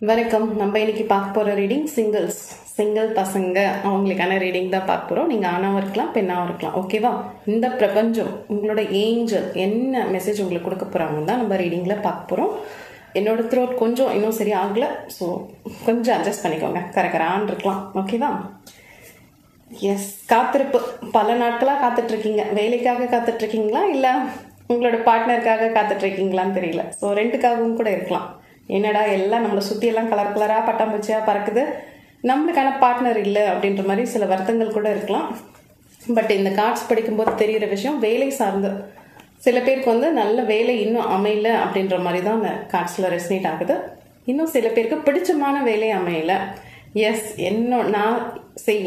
வணக்கம். நம்ம இன்னைக்கு பார்க்க போகிற ரீடிங் சிங்கிள் பசங்க அவங்களுக்கான ரீடிங் தான் பார்க்க போகிறோம். நீங்கள் ஆணாவும் இருக்கலாம், பெண்ணாகவும் இருக்கலாம். ஓகேவா? இந்த பிரபஞ்சம் உங்களோட ஏஞ்சல் என்ன மெசேஜ் உங்களுக்கு கொடுக்க போகிறாங்கன்னு தான் நம்ம ரீடிங்கில் பார்க்க போகிறோம். என்னோட த்ரோட் கொஞ்சம் இன்னும் சரி ஆகலை, ஸோ கொஞ்சம் அட்ஜஸ்ட் பண்ணிக்கோங்க. கரெக்டான்னு இருக்கலாம். ஓகேவா? எஸ், காத்திருப்பு. பல நாட்களாக காத்துட்ருக்கீங்க. வேலைக்காக காத்துட்ருக்கீங்களா, இல்லை உங்களோட பார்ட்னருக்காக காத்துட்ருக்கீங்களான்னு தெரியல. ஸோ ரெண்டுக்காகவும் கூட இருக்கலாம். என்னடா எல்லாம் நம்மளை சுற்றியெல்லாம் கலர் கலராக பட்டாம்பூச்சியாக பறக்குது, நம்மளுக்கான பார்ட்னர் இல்லை அப்படின்ற மாதிரி சில வருத்தங்கள் கூட இருக்கலாம். பட் இந்த கார்ட்ஸ் படிக்கும்போது தெரிகிற விஷயம் வேலை சார்ந்து சில பேருக்கு நல்ல வேலை இன்னும் அமையல அப்படின்ற மாதிரி தான் அந்த கார்ட்ஸில் ரெசனேட் ஆகுது. இன்னும் சில பேருக்கு பிடிச்சமான வேலை அமையல. எஸ்,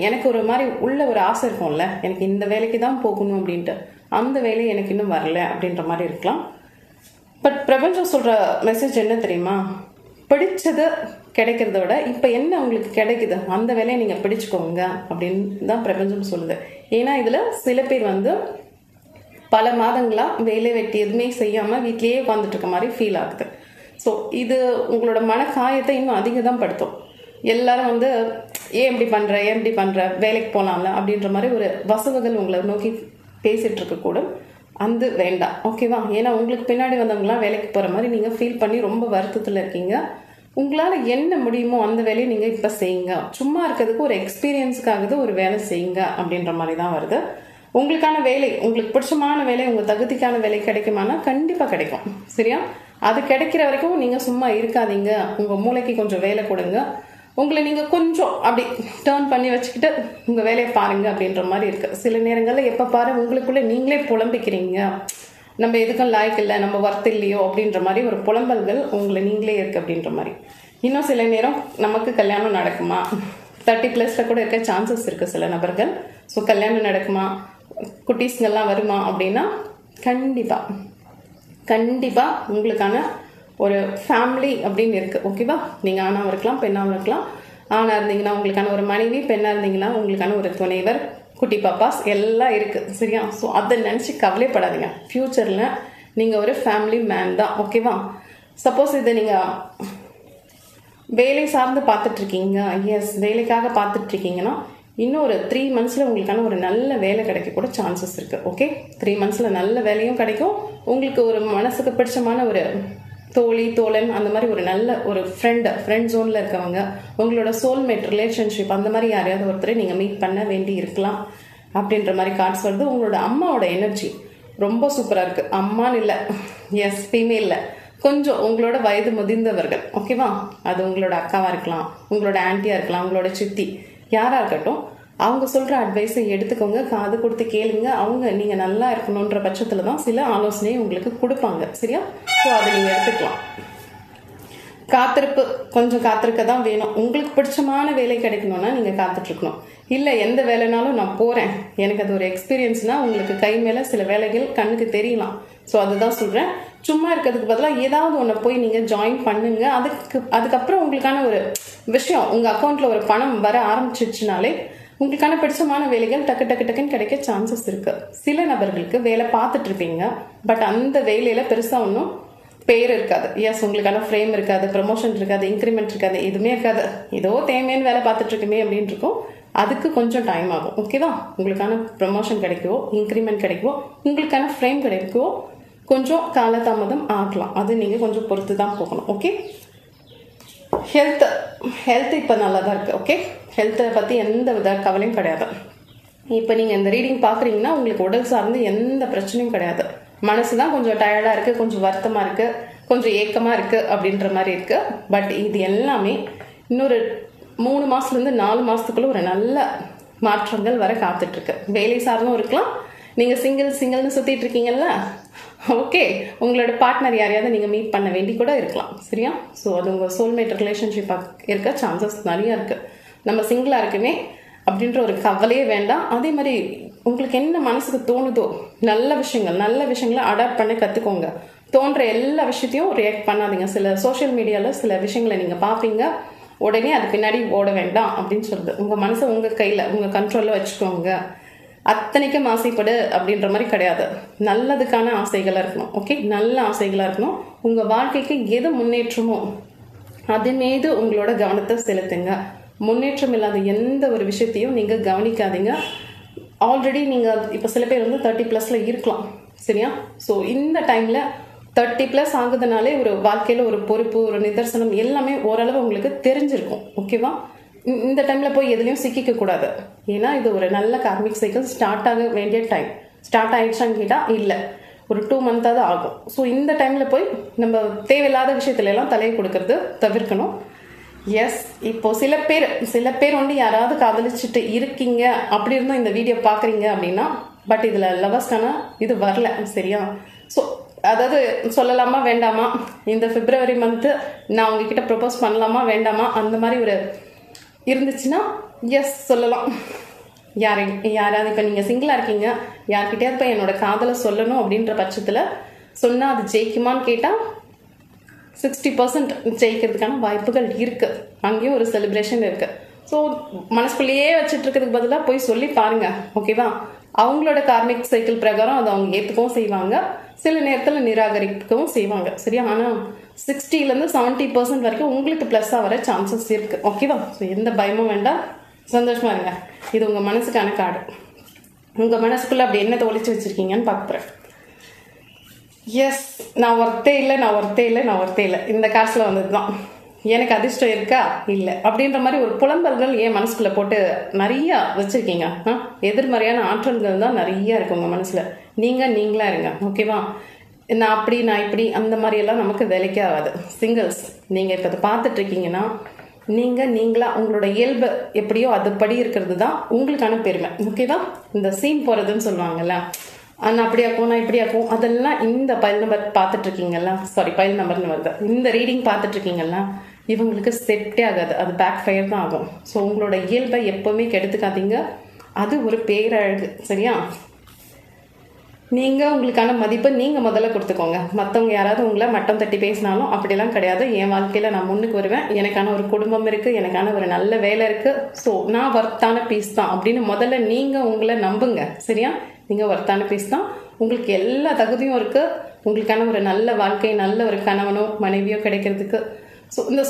எனக்கு ஒரு மாதிரி உள்ள ஒரு ஆசை இருக்கும்ல, எனக்கு இந்த வேலைக்கு தான் போகணும் அப்படின்ட்டு, அந்த வேலை எனக்கு இன்னும் வரல அப்படின்ற மாதிரி இருக்கலாம். பட் பிரபஞ்சம் சொல்கிற மெசேஜ் என்ன தெரியுமா? பிடிச்சது கிடைக்கிறத விட இப்போ என்ன உங்களுக்கு கிடைக்குது அந்த வேலையை நீங்கள் பிடிச்சிக்கோங்க அப்படின்னு தான் பிரபஞ்சம் சொல்லுது. ஏன்னா இதில் சில பேர் பல மாதங்களாக வேலை வெட்டி எதுவுமே செய்யாமல் வீட்லேயே உட்காந்துட்டு இருக்க மாதிரி ஃபீல் ஆகுது. ஸோ இது உங்களோட மனக்காயத்தை இன்னும் அதிகம் தான் படுத்தும். எல்லாரும் ஏன் இப்படி பண்ணுற வேலைக்கு போகலாம்ல அப்படின்ற மாதிரி ஒரு வசவுகள் உங்களை நோக்கி பேசிகிட்டு இருக்கக்கூடும். அது வேண்டாம். ஓகேவா? ஏன்னா உங்களுக்கு பின்னாடி வந்தவங்களாம் வேலைக்கு போகிற மாதிரி நீங்கள் ஃபீல் பண்ணி ரொம்ப வருத்தத்தில் இருக்கீங்க. உங்களால் என்ன முடியுமோ அந்த வேலையை நீங்கள் இப்போ செய்யுங்க. சும்மா இருக்கிறதுக்கு ஒரு எக்ஸ்பீரியன்ஸுக்காகது ஒரு வேலை செய்யுங்க அப்படின்ற மாதிரி தான் வருது. உங்களுக்கான வேலை, உங்களுக்கு பிடிச்சமான வேலை, உங்கள் தகுதிக்கான வேலை கிடைக்குமானா கண்டிப்பாக கிடைக்கும். சரியா? அது கிடைக்கிற வரைக்கும் நீங்கள் சும்மா இருக்காதீங்க. உங்கள் மூளைக்கு கொஞ்சம் வேலை கொடுங்க. உங்களை நீங்கள் கொஞ்சம் அப்படி டேர்ன் பண்ணி வச்சுக்கிட்டு உங்கள் வேலையை பாருங்கள் அப்படின்ற மாதிரி இருக்குது. சில நேரங்களில் எப்போ பாரு உங்களுக்குள்ளே நீங்களே புலம்பிக்கிறீங்க, நம்ம எதுக்கும் லாய்க்கு இல்லை, நம்ம ஒர்த் இல்லையோ அப்படின்ற மாதிரி ஒரு புலம்பல்கள் உங்களை நீங்களே இருக்குது அப்படின்ற மாதிரி. இன்னும் சில நேரம் நமக்கு கல்யாணம் நடக்குமா, 30+ கூட இருக்க சான்சஸ் இருக்குது சில நபர்கள். ஸோ கல்யாணம் நடக்குமா, குட்டீஸ்கெல்லாம் வருமா அப்படின்னா கண்டிப்பாக உங்களுக்கான ஒரு ஃபேமிலி அப்படின்னு இருக்குது. ஓகேவா? நீங்கள் ஆணாகவும் இருக்கலாம், பெண்ணாகவும் இருக்கலாம். ஆணாக இருந்தீங்கன்னா உங்களுக்கான ஒரு மனைவி, பெண்ணாக இருந்தீங்கன்னா உங்களுக்கான ஒரு துணைவர், குட்டி பாப்பாஸ் எல்லாம் இருக்குது. சரியா? ஸோ அதை நினச்சி கவலைப்படாதீங்க. ஃப்யூச்சரில் நீங்கள் ஒரு ஃபேமிலி மேன் தான். ஓகேவா? சப்போஸ் இதை நீங்கள் வேலை சார்ந்து பார்த்துட்ருக்கீங்க, எஸ் வேலைக்காக பார்த்துட்ருக்கீங்கன்னா இன்னும் ஒரு 3 monthஸில் உங்களுக்கான ஒரு நல்ல வேலை கிடைக்க கூட சான்சஸ் இருக்குது. ஓகே? 3 monthஸில் நல்ல வேலையும் கிடைக்கும். உங்களுக்கு ஒரு மனசுக்கு பிடிச்சமான ஒரு தோழி, தோழன், அந்த மாதிரி ஒரு நல்ல ஒரு ஃப்ரெண்ட் ஜோனில் இருக்கவங்க, உங்களோட சோல்மேட் ரிலேஷன்ஷிப், அந்த மாதிரி யாரையாவது ஒருத்தரை நீங்கள் மீட் பண்ண வேண்டி இருக்கலாம் அப்படின்ற மாதிரி கார்ட்ஸ் வருது. உங்களோட அம்மாவோட எனர்ஜி ரொம்ப சூப்பராக இருக்குது. அம்மான்னு இல்லை, எஸ் ஃபீமேலில் கொஞ்சம் உங்களோட வயது முதிர்ந்தவர்கள். ஓகேவா? அது உங்களோட அக்காவாக இருக்கலாம், உங்களோட ஆன்ட்டியாக இருக்கலாம், உங்களோட சித்தி, யாராக இருக்கட்டும். அவங்க சொல்கிற அட்வைஸை எடுத்துக்கோங்க, காது கொடுத்து கேளுங்க. அவங்க நீங்கள் நல்லா இருக்கணுன்ற பட்சத்தில் தான் சில ஆலோசனையை உங்களுக்கு கொடுப்பாங்க. சரியா? ஸோ அதை நீங்கள் எடுத்துக்கலாம். காத்திருப்பு, கொஞ்சம் காத்திருக்க தான் வேணும். உங்களுக்கு பிடிச்சமான வேலை கிடைக்கணும்னா நீங்கள் காத்துட்ருக்கணும். இல்லை எந்த வேலைனாலும் நான் போகிறேன், எனக்கு அது ஒரு எக்ஸ்பீரியன்ஸ்னால் உங்களுக்கு கை மேலே சில வேலைகள் கண்ணுக்கு தெரியலாம். ஸோ அதுதான் சொல்கிறேன். சும்மா இருக்கிறதுக்கு பதிலாக ஏதாவது ஒன்று போய் நீங்கள் ஜாயின் பண்ணுங்க. அதுக்கப்புறம் உங்களுக்கான ஒரு விஷயம் உங்கள் அக்கௌண்ட்டில் ஒரு பணம் வர ஆரம்பிச்சிச்சுனாலே உங்களுக்கான பிடிச்சமான வேலைகள் டக்குன்னு கிடைக்க சான்சஸ் இருக்குது. சில நபர்களுக்கு வேலை பார்த்துட்ருப்பீங்க, பட் அந்த வேலையில் பெருசாக ஒன்றும் பேர் இருக்காது. எஸ், உங்களுக்கான ஃப்ரேம் இருக்காது, ப்ரமோஷன் இருக்காது, இன்க்ரிமெண்ட் இருக்காது, எதுவுமே இருக்காது. ஏதோ தேவையான வேலை பார்த்துட்ருக்குமே அப்படின்னு இருக்கும். அதுக்கு கொஞ்சம் டைம் ஆகும். ஓகேவா? உங்களுக்கான ப்ரமோஷன் கிடைக்கவோ, இன்க்ரிமெண்ட் கிடைக்கவோ, உங்களுக்கான ஃப்ரேம் கிடைக்கவோ கொஞ்சம் காலதாமதம் ஆகலாம். அது நீங்கள் கொஞ்சம் பொறுத்து தான் போகணும். ஓகே? ஹெல்த் இப்போ நல்லா தான் இருக்குது. ஓகே? ஹெல்த்தை பற்றி எந்த வித கவலையும் கிடையாது. இப்போ நீங்கள் இந்த ரீடிங் பார்க்குறீங்கன்னா உங்களுக்கு உடல் சார்ந்து எந்த பிரச்சனையும் கிடையாது. மனசு தான் கொஞ்சம் டயர்டாக இருக்குது, கொஞ்சம் வருத்தமாக இருக்குது, கொஞ்சம் ஏக்கமாக இருக்குது அப்படின்ற மாதிரி இருக்குது. பட் இது எல்லாமே இன்னொரு 3 மாதத்துலேருந்து 4 மாதத்துக்குள்ளே ஒரு நல்ல மாற்றங்கள் வர காத்துட்ருக்கு. வேலை சார்ந்தும் இருக்கலாம். நீங்கள் சிங்கிள்னு சுற்றிட்டு இருக்கீங்கல்ல, ஓகே, உங்களோட பார்ட்னர் யாரையாவது நீங்கள் மீட் பண்ண வேண்டி கூட இருக்கலாம். சரியா? ஸோ அது உங்கள் சோல்மேட் ரிலேஷன்ஷிப்பாக இருக்க சான்சஸ் நிறையா இருக்குது. நம்ம சிங்கிளாக இருக்குமே அப்படின்ற ஒரு கவலையே வேண்டாம். அதே மாதிரி உங்களுக்கு என்ன மனசுக்கு தோணுதோ நல்ல விஷயங்களை அடாப்ட் பண்ணி கற்றுக்கோங்க. தோன்ற எல்லா விஷயத்தையும் ரியாக்ட் பண்ணாதீங்க. சில சோஷியல் மீடியாவில் சில விஷயங்களை நீங்கள் பார்ப்பீங்க, உடனே அது பின்னாடி ஓட வேண்டாம் அப்படின்னு சொல்லுது. உங்கள் மனசை உங்கள் கையில், உங்கள் கண்ட்ரோலில் வச்சுக்கோங்க. அத்தனைக்கும் ஆசைப்படு அப்படின்ற மாதிரி கிடையாது. நல்லதுக்கான ஆசைகளாக இருக்கணும். ஓகே? நல்ல ஆசைகளாக இருக்கணும். உங்கள் வாழ்க்கைக்கு எது முன்னேற்றமோ அது மீது உங்களோட கவனத்தை செலுத்துங்க. முன்னேற்றம் இல்லாத எந்த ஒரு விஷயத்தையும் நீங்கள் கவனிக்காதீங்க. ஆல்ரெடி நீங்கள் இப்போ சில பேர் வந்து 30+ இருக்கலாம், சரியா? ஸோ இந்த டைமில் 30+ ஆகுதுனாலே ஒரு வாழ்க்கையில் ஒரு பொறுப்பு, ஒரு நிதர்சனம் எல்லாமே ஓரளவு உங்களுக்கு தெரிஞ்சிருக்கும். ஓகேவா? இந்த டைமில் போய் எதுலையும் சிக்கிக்க கூடாது. ஏன்னா இது ஒரு நல்ல கார்மிக் சைக்கிள் ஸ்டார்ட் ஆக வேண்டிய டைம். ஸ்டார்ட் ஆயிடுச்சான்னு கேட்டால் இல்லை, ஒரு 2 மந்த்தாவது ஆகும். ஸோ இந்த டைமில் போய் நம்ம தேவையில்லாத விஷயத்துல எல்லாம் தலையை கொடுக்கறது தவிர்க்கணும். எஸ், இப்போ சில பேர் வந்து யாராவது காதலிச்சுட்டு இருக்கீங்க அப்படி இருந்தும் இந்த வீடியோ பார்க்குறீங்க அப்படின்னா, பட் இதில் லவர்ஸ்க்கான இது வரல, சரியா? ஸோ அதாவது சொல்லலாமா வேண்டாமா, இந்த பிப்ரவரி மந்த்து நான் உங்ககிட்ட ப்ரப்போஸ் பண்ணலாமா வேண்டாமா அந்த மாதிரி ஒரு இருந்துச்சுன்னா எஸ் சொல்லலாம். யாராவது இப்போ நீங்கள் சிங்கிளாக இருக்கீங்க, யார்கிட்டயாவது போய் என்னோட காதலை சொல்லணும் அப்படின்ற பட்சத்தில் சொன்னால் அது ஜெயிக்குமான்னு கேட்டால் 60% ஜெயிக்கிறதுக்கான வாய்ப்புகள் இருக்குது. அங்கேயும் ஒரு செலிப்ரேஷன் இருக்குது. ஸோ மனசுக்குள்ளேயே வச்சுட்டு இருக்கிறதுக்கு பதிலாக போய் சொல்லி பாருங்க. ஓகேவா? அவங்களோட கார்மிக் சைக்கிள் பிரகாரம் அதை அவங்க ஏற்றுக்கவும் செய்வாங்க, சில நேரத்தில் நிராகரிக்கவும் செய்வாங்க, சரியா? ஆனால் 60லேருந்து 70% வரைக்கும் உங்களுக்கு ப்ளஸ்ஸாக வர சான்சஸ் இருக்குது. ஓகேவா? ஸோ எந்த பயமும் வேண்டாம், சந்தோஷமா இருங்க. இது உங்கள் மனசுக்கான கார்டு. உங்கள் மனசுக்குள்ளே அப்படி என்ன தொலைச்சி வச்சுருக்கீங்கன்னு பார்க்குறேன். எஸ், நான் ஒர்த்தே இல்லை இந்த காசில் வந்தது தான். எனக்கு அதிர்ஷ்டம் இருக்கா இல்லை அப்படின்ற மாதிரி ஒரு புலம்பல்கள் ஏன் மனசுக்குள்ளே போட்டு நிறையா வச்சுருக்கீங்க. எதிர்மறையான ஆற்றல்கள் தான் நிறையா இருக்கு உங்கள் மனசில். நீங்களா இருங்க. ஓகேவா? நான் இப்படி அந்த மாதிரியெல்லாம் நமக்கு வேலைக்கே ஆகாது. சிங்கிள்ஸ், நீங்கள் இப்போ அதை பார்த்துட்ருக்கீங்கன்னா நீங்களா உங்களோட இயல்பு எப்படியோ அதுபடி இருக்கிறது தான் உங்களுக்கான பெருமை. ஓகேவா? இந்த சீன் போகிறதுன்னு சொல்லுவாங்கல்ல, நான் அப்படியாக்கும் நான் இப்படியாக்கும், அதெல்லாம் இந்த பைல் நம்பர் பார்த்துட்ருக்கீங்கல்ல, பைல் நம்பர்னு வருது, இந்த ரீடிங் பார்த்துட்ருக்கீங்கல்ல, இவங்களுக்கு செட்டே ஆகாது, அது பேக் ஃபயர் தான் ஆகும். ஸோ உங்களோட இயல்பை எப்போவுமே கெடுத்துக்காதீங்க. அது ஒரு பேரழகு, சரியா? நீங்கள் உங்களுக்கான மதிப்பை நீங்கள் முதல்ல கொடுத்துக்கோங்க. மற்றவங்க யாராவது உங்களை மட்டம் தட்டி பேசினாலும் அப்படிலாம் கிடையாது. என் வாழ்க்கையில் நான் முன்னுக்கு வருவேன், எனக்கான ஒரு குடும்பம் இருக்குது, எனக்கான ஒரு நல்ல வேலை இருக்குது, ஸோ நான் வர்த்தான பீஸ் தான் அப்படின்னு முதல்ல நீங்கள் உங்களை நம்புங்க, சரியா? நீங்கள் வர்த்தான பீஸ் தான், உங்களுக்கு எல்லா தகுதியும் இருக்குது, உங்களுக்கான ஒரு நல்ல வாழ்க்கை, நல்ல ஒரு கணவனோ மனைவியோ கிடைக்கிறதுக்கு. ஸோ இந்த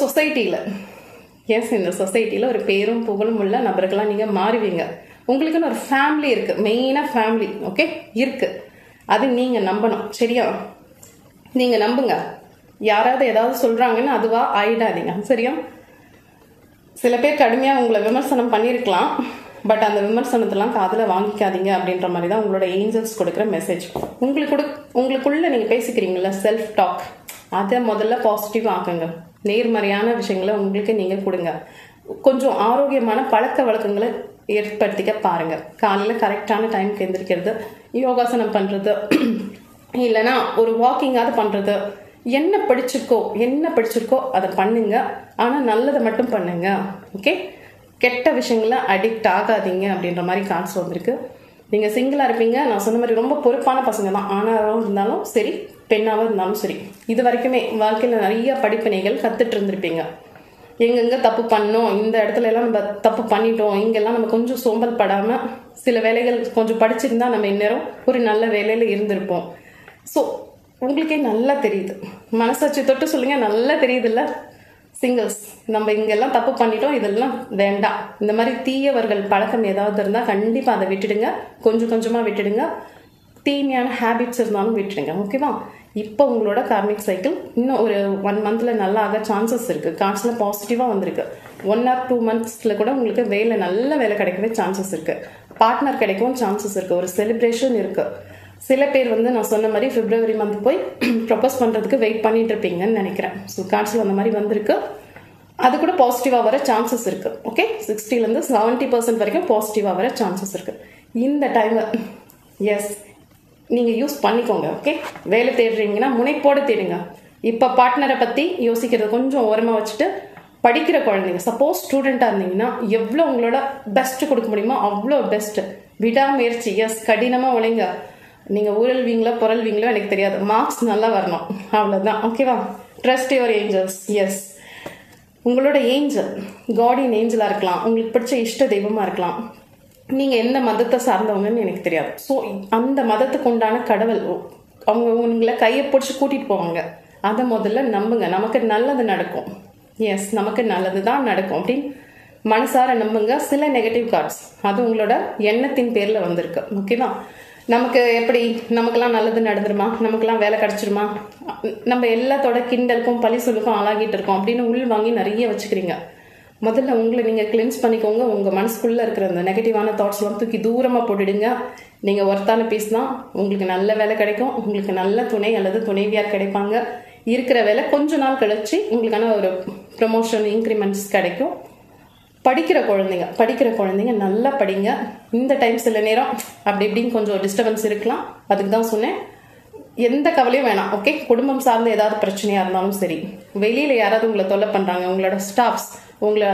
சொசைட்டியில் ஒரு பேரும் புகழும் உள்ள நபர்களாக நீங்கள் மாறுவீங்க. உங்களுக்குன்னு ஒரு ஃபேமிலி இருக்குது, மெயினாக ஃபேமிலி, ஓகே, இருக்குது. அது நீங்கள் நம்பணும், சரியா? நீங்கள் நம்புங்க. யாராவது ஏதாவது சொல்கிறாங்கன்னு அதுவாக ஆயிடாதீங்க, சரியா? சில பேர் கடுமையாக உங்களை விமர்சனம் பண்ணியிருக்கலாம், பட் அந்த விமர்சனத்தெல்லாம் காதில் வாங்கிக்காதீங்க அப்படின்ற மாதிரி தான் உங்களோட ஏஞ்சல்ஸ் கொடுக்குற மெசேஜ். உங்களுக்குள்ளே நீங்கள் பேசிக்கிறீங்களா செல்ஃப் டாக், அதை முதல்ல பாசிட்டிவ் ஆக்குங்க. நேர்மறையான விஷயங்களை உங்களுக்கு நீங்கள் கொடுங்க. கொஞ்சம் ஆரோக்கியமான பழக்க வழக்கங்களை ஏற்படுத்திக்க பாருங்கள். காலையில் கரெக்டான டைமுக்கு எந்திரிக்கிறது, யோகாசனம் பண்ணுறது, இல்லைன்னா ஒரு வாக்கிங்காவது பண்ணுறது. என்ன பிடிச்சிருக்கோ அதை பண்ணுங்க. ஆனால் நல்லதை மட்டும் பண்ணுங்க, ஓகே? கெட்ட விஷயங்கள அடிக்ட் ஆகாதீங்க அப்படின்ற மாதிரி கார்ட்ஸ் வந்திருக்கு. நீங்கள் சிங்கிளாக இருப்பீங்க, நான் சொன்ன மாதிரி ரொம்ப பொறுப்பான பசங்க தான், ஆணாகவும் இருந்தாலும் சரி பெண்ணாகவும் இருந்தாலும் சரி. இது வரைக்குமே வாழ்க்கையில் நிறைய படிப்பினைகள் கற்றுட்டு இருந்திருப்பீங்க. எங்கெங்கே தப்பு பண்ணோம், இந்த இடத்துல எல்லாம் நம்ம தப்பு பண்ணிட்டோம், இங்கெல்லாம் நம்ம கொஞ்சம் சோம்பல் படாமல் சில வேலைகள் கொஞ்சம் படிச்சிருந்தா நம்ம இந்நேரம் ஒரு நல்ல வேலையில் இருந்திருப்போம். ஸோ உங்களுக்கே நல்லா தெரியுது, மனசாட்சி தொட்டு சொல்லுங்க, நல்லா தெரியுதுல்ல சிங்கிள்ஸ், நம்ம இங்கெல்லாம் தப்பு பண்ணிட்டோம், இதெல்லாம் வேண்டாம். இந்த மாதிரி தீயவர்கள் பழக்கம் ஏதாவது இருந்தால் கண்டிப்பாக அதை விட்டுடுங்க, கொஞ்சமாக விட்டுடுங்க. தீமையான ஹேபிட்ஸ் இருந்தாலும் விட்டுடுங்க, ஓகேவா? இப்போ உங்களோட கார்மிக் சைக்கிள் இன்னும் ஒரு 1 மந்தில் நல்லா ஆக சான்சஸ் இருக்குது. கார்ட்ஸில் பாசிட்டிவாக வந்திருக்கு. 1 or 2 மந்த்ஸில் கூட உங்களுக்கு நல்ல வேலை கிடைக்கவே சான்சஸ் இருக்குது. பார்ட்னர் கிடைக்கவும் சான்சஸ் இருக்குது. ஒரு செலிப்ரேஷன் இருக்குது. சில பேர் நான் சொன்ன மாதிரி பிப்ரவரி மந்த் போய் ப்ரப்போஸ் பண்ணுறதுக்கு வெயிட் பண்ணிட்டு இருப்பீங்கன்னு நினைக்கிறேன். ஸோ கார்ட்ஸில் அந்த மாதிரி வந்திருக்கு. அது கூட பாசிட்டிவாக வர சான்சஸ் இருக்குது, ஓகே? 60லேருந்து 70% வரைக்கும் பாசிட்டிவாக வர சான்சஸ் இருக்குது. இந்த டைமை எஸ் நீங்கள் யூஸ் பண்ணிக்கோங்க, ஓகே? வேலை தேடுறீங்கன்னா முனைப்போடு தேடுங்க. இப்போ பார்ட்னரை பற்றி யோசிக்கிறத கொஞ்சம் ஓரமாக வச்சுட்டு படிக்கிற குழந்தைங்க, சப்போஸ் ஸ்டூடெண்ட்டாக இருந்தீங்கன்னா எவ்வளோ உங்களோட பெஸ்ட்டு கொடுக்க முடியுமோ அவ்வளோ பெஸ்ட்டு. விடாமுயற்சி, எஸ், கடினமாக உழைங்க. நீங்கள் புரள்வீங்களோ எனக்கு தெரியாது, மார்க்ஸ் நல்லா வரணும், அவ்வளோதான், ஓகேவா? Trust your angels. எஸ், உங்களோட ஏஞ்சல் கார்டியன் ஏஞ்சலாக இருக்கலாம், உங்களுக்கு பிடிச்ச இஷ்ட தெய்வமாக இருக்கலாம். நீங்கள் எந்த மதத்தை சார்ந்தவங்கன்னு எனக்கு தெரியாது. ஸோ அந்த மதத்துக்கு உண்டான கடவுள் அவங்க உங்களை கையை பிடிச்சி கூட்டிகிட்டு போவாங்க. அதை முதல்ல நம்புங்க, நமக்கு நல்லது நடக்கும். எஸ் நமக்கு நல்லது தான் நடக்கும் அப்படின்னு மனசார நம்புங்க. சில நெகட்டிவ் கார்ட்ஸ் அது உங்களோட எண்ணத்தின் பேரில் வந்திருக்கு. ஓகேவா? நமக்கு எப்படி நமக்கெல்லாம் நல்லது நடந்துருமா, நமக்கெல்லாம் வேலை கிடச்சிருமா, நம்ம எல்லாத்தோட கிண்டலுக்கும் பழி சொல்லுக்கும் ஆளாகிட்டு இருக்கோம் அப்படின்னு உள் வாங்கி நிறைய வச்சுக்கிறீங்க. முதல்ல உங்களை நீங்கள் கிளென்ஸ் பண்ணிக்கோங்க. உங்கள் மனசுக்குள்ளே இருக்கிற அந்த நெகட்டிவான தாட்ஸ்லாம் தூக்கி தூரமாக போட்டுடுங்க. நீங்கள் ஒர்த்தான பீஸ் தான். உங்களுக்கு நல்ல வேலை கிடைக்கும். உங்களுக்கு நல்ல துணை அல்லது துணைவியார் கிடைப்பாங்க. இருக்கிற வேலை கொஞ்ச நாள் கழிச்சு உங்களுக்கான ஒரு ப்ரமோஷன் இன்க்ரிமெண்ட்ஸ் கிடைக்கும். படிக்கிற குழந்தைங்க நல்லா படிங்க. இந்த டைம் சில நேரம் அப்படி இப்படின்னு கொஞ்சம் டிஸ்டர்பன்ஸ் இருக்கலாம். அதுக்கு தான் சொன்னேன், எந்த கவலையும் வேணாம். ஓகே, குடும்பம் சார்ந்த ஏதாவது பிரச்சனையாக இருந்தாலும் சரி, வெளியில் யாராவது உங்களை தொல்லை பண்ணுறாங்க, உங்களோட ஸ்டாஃப்ஸ் உங்களை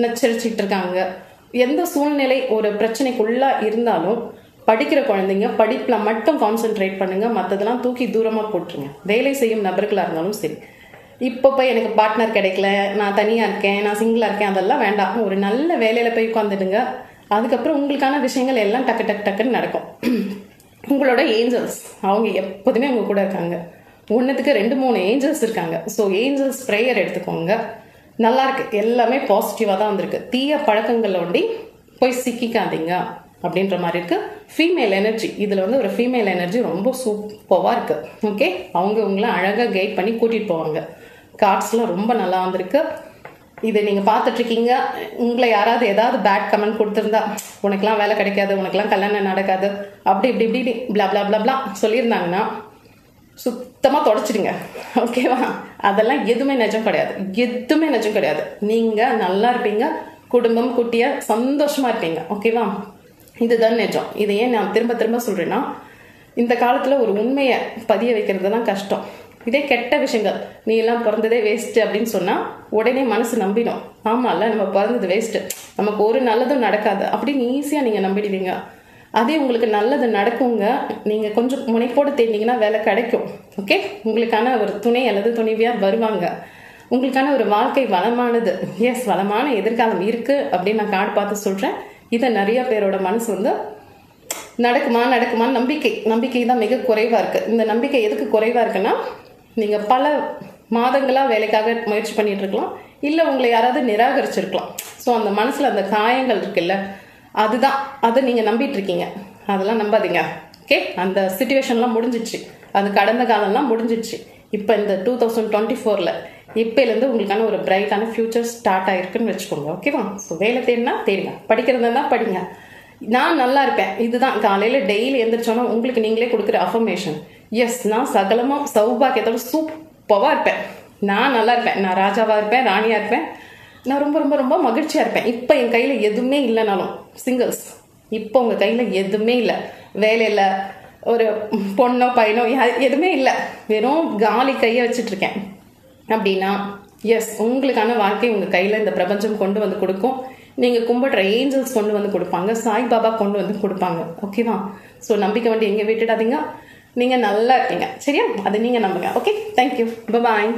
நச்சரிச்சிட்டு இருக்காங்க, எந்த சூழ்நிலை ஒரு பிரச்சனைக்குள்ளே இருந்தாலும் படிக்கிற குழந்தைங்க படிப்பில் மட்டும் கான்சென்ட்ரேட் பண்ணுங்கள். மற்றதெல்லாம் தூக்கி தூரமாக போட்டுருங்க. வேலை செய்யும் நபர்களாக இருந்தாலும் சரி, இப்போ போய் எனக்கு பார்ட்னர் கிடைக்கல, நான் தனியாக இருக்கேன், நான் சிங்கிளாக இருக்கேன், அதெல்லாம் வேண்டாம். ஒரு நல்ல வேலையில் போய் உட்காந்துடுங்க. அதுக்கப்புறம் உங்களுக்கான விஷயங்கள் எல்லாம் டக்குன்னு நடக்கும். உங்களோட ஏஞ்சல்ஸ் அவங்க எப்போதுமே உங்க கூட இருக்காங்க. 1க்கு 2-3 ஏஞ்சல்ஸ் இருக்காங்க. ஸோ ஏஞ்சல்ஸ் ப்ரேயர் எடுத்துக்கோங்க. நல்லா இருக்கு, எல்லாமே பாசிட்டிவாக தான் வந்திருக்கு. தீய பழக்கங்களில் ஒண்டி போய் சிக்கிக்காதீங்க அப்படின்ற மாதிரி இருக்கு. ஃபீமேல் எனர்ஜி இதில் வந்து ஒரு ஃபீமேல் எனர்ஜி ரொம்ப சூப்பராக இருக்கு. ஓகே, அவங்க உங்களை அழகாக கைட் பண்ணி கூட்டிகிட்டு போவாங்க. கார்ட்ஸ்லாம் ரொம்ப நல்லா வந்திருக்கு. இதை நீங்கள் பார்த்துட்ருக்கீங்க. உங்களை யாராவது ஏதாவது பேட் கமெண்ட் கொடுத்துருந்தா, உனக்கெல்லாம் வேலை கிடைக்காது, உனக்கெல்லாம் கல்யாணம் நடக்காது, அப்படி இப்படி இப்படி பிளா பிளா பிளா பிளா சொல்லியிருந்தாங்கன்னா சுத்தமாக தொடச்சிடுங்க. ஓகேவா? அதெல்லாம் எதுவுமே நிஜம் கிடையாது. நீங்கள் நல்லா இருப்பீங்க, குடும்பம் குட்டியாக சந்தோஷமாக இருப்பீங்க. ஓகேவா? இதுதான் நிஜம். இதை ஏன் நான் திரும்ப திரும்ப சொல்கிறேன்னா, இந்த காலத்தில் ஒரு உண்மையை பதிய வைக்கிறது தான் கஷ்டம். இதே கெட்ட விஷயங்கள், நீ எல்லாம் பிறந்ததே வேஸ்ட்டு அப்படின்னு சொன்னால் உடனே மனசு நம்பிடும். ஆமாம்ல, நம்ம பிறந்தது வேஸ்ட்டு, நமக்கு ஒரு நல்லதும் நடக்காது அப்படின்னு ஈஸியாக நீங்கள் நம்பிடுவீங்க. அதே உங்களுக்கு நல்லது நடக்குங்க, நீங்கள் கொஞ்சம் முனைப்போடு தேடினீங்கன்னா வேலை கிடைக்கும். ஓகே, உங்களுக்கான ஒரு துணை அல்லது துணைவியார் வருவாங்க. உங்களுக்கான ஒரு வாழ்க்கை வளமானது, எஸ் வளமான எதிர்காலம் இருக்குது அப்படின்னு நான் கார்டு பார்த்து சொல்கிறேன். இதை நிறைய பேரோட மனசு வந்து நடக்குமா நம்பிக்கை தான் மிக குறைவாக இருக்குது. இந்த நம்பிக்கை எதுக்கு குறைவாக இருக்குன்னா, நீங்கள் பல மாதங்களாக வேலைக்காக முயற்சி பண்ணிட்டு இருக்கலாம், இல்லை உங்களை யாராவது நிராகரிச்சிருக்கலாம். ஸோ அந்த மனசில் அந்த காயங்கள் இருக்குல்ல, அதுதான் அதை நீங்கள் நம்பிட்டு இருக்கீங்க. அதெல்லாம் நம்பாதீங்க. ஓகே, அந்த சிச்சுவேஷன்லாம் முடிஞ்சிச்சு, அது கடந்த காலம்லாம் முடிஞ்சிச்சு. இப்போ இந்த 2024 இப்போலேருந்து உங்களுக்கான ஒரு பிரைட்டான ஃபியூச்சர் ஸ்டார்ட் ஆகிருக்குன்னு வச்சுக்கோங்க. ஓகேவா? ஸோ வேலை தேடுங்க, படிக்கிறதா படிங்க. நான் நல்லா இருப்பேன், இதுதான் காலையில் டெய்லி எழுந்திரிச்சோன்னா உங்களுக்கு நீங்களே கொடுக்குற அஃபர்மேஷன். எஸ், நான் சகலமாக சௌபாக்கியத்தோட சூப்பராக இருப்பேன், நான் நல்லா இருப்பேன், நான் ராஜாவாக இருப்பேன், ராணியாக இருப்பேன், நான் ரொம்ப ரொம்ப ரொம்ப மகிழ்ச்சியாக இருப்பேன். இப்போ என் கையில் எதுவுமே இல்லைனாலும், சிங்கிள்ஸ் இப்போ உங்கள் கையில் எதுவுமே இல்லை, வேலையில் ஒரு பொண்ணோ பையனோ எதுவுமே இல்லை, வெறும் காலி கையை வச்சிட்ருக்கேன் அப்படின்னா, எஸ் உங்களுக்கான வாழ்க்கை உங்கள் கையில் இந்த பிரபஞ்சம் கொண்டு வந்து கொடுக்கும். நீங்கள் கும்பிட்ற ஏஞ்சல்ஸ் கொண்டு வந்து கொடுப்பாங்க, சாய்பாபா கொண்டு வந்து கொடுப்பாங்க. ஓகேவா? ஸோ நம்பிக்கை வந்து எங்கே விட்டுடாதீங்க. நீங்கள் நல்லா இருக்கீங்க, சரியா? அதை நீங்கள் நம்புங்க. ஓகே, தேங்க்யூ, பாய்.